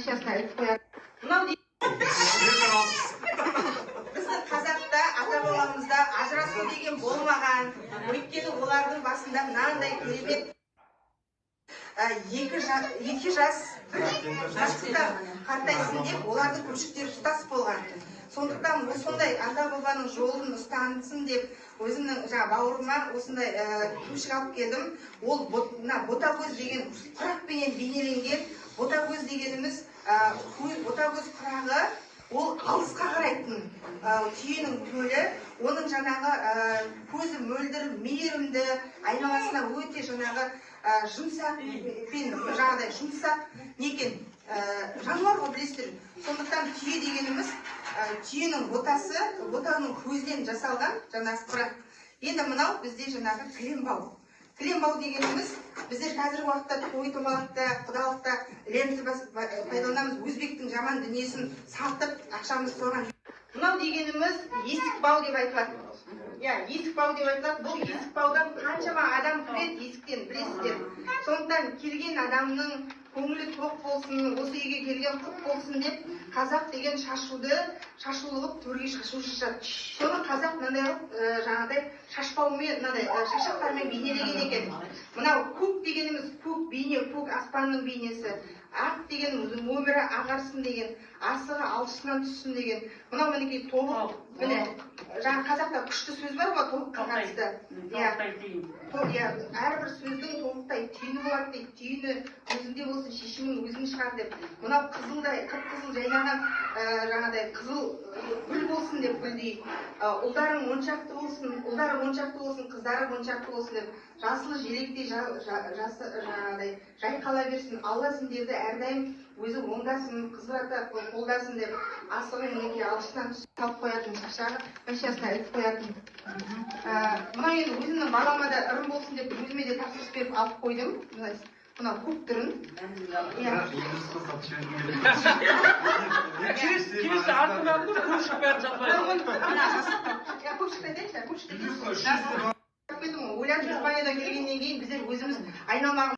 сейчас айтып қояды. Мынау біздің қазақта ата бабамызда ажырасу деген болмаған. Өйткені олардың басында мынандай керемет екі жас қартайсын деп олардың көпшіктері тұтас болған. Сондықтан сондай ата бабаның жолын ұстансын деп өзімнің бауырыма осындай көшік алып келдім. Ол ботагөз деген құрақпенен бейнеленген. Ботагөз дегеніміз ботагөз құрағы ол алысқа қарайтын түйенің төлі, оның жаңағы көзі мөлдір, мейірімді, айналасына өте жаңағы жұмсақ пен жаңағыдай жұмсақ некен жануар ғой білесіздер. Сондықтан түйе дегеніміз түйенің ботасы, ботаның көзінен жасалған жаңағы құрақ. Енді мынау бізде жаңағы кілембау. Кілембау дегеніміз біздер қазіргі уақытта той томалақта, құдалықта лента пайдаланамыз, өзбектің жаман дүниесін сатып, ақшамыз соған. Мынау дегеніміз есік бау деп айтылады. Есік бау деп айтылады. Бұл есік баудан қаншама адам кіреді есіктен, білесіздер. Сондықтан келген адамның көңілі тоқ болсын, осы үйге келген құт болсын деп, қазақ деген шашулы қылып төрге шашушы шашады. Соны қазақ мынандай жаңағыдай шашпаумен, мынандай шашақтармен бейнелеген екен. Мынау көк дегеніміз көк бейне, көк аспанның бейнесі. Ақ деген өмірі ағарсын деген, асығы алшысынан түссін деген. Мынау мінекей тобық, міне жаңа қазақта күшті сөз бар ғой, тобыққа қатысты. Әрбір сөздің тобықтай түйіні болады дейді, түйіні өзінде болсын, шешімін өзің шығар деп. Мынау қызылдай, қып-қызыл жайнаған жаңағыдай қызыл гүл болсын деп гүлдей. Ұлдарың моншақты болсын, қыздары моншақты болсын деп. Жасыл желектей жаңағыдай жайқала берсін. Алла сендерді әрдайым өзі оңдасын, қызырата қолдасын деп асығын неге алшысынан салып қоятын шашағы. Мен сейчас айтып қоятын. Мынау енді өзімнің балама да ырым болсын деп өзіме де тапсырыс беріп алып қойдым. Мынау көк түрін. Келесі артынан да көшік бәрі жатпайды. Көшік айтайыншы, көшік айтайыншы. Ойлап Испаниядан келгеннен кейін біздер өзіміз айналмаған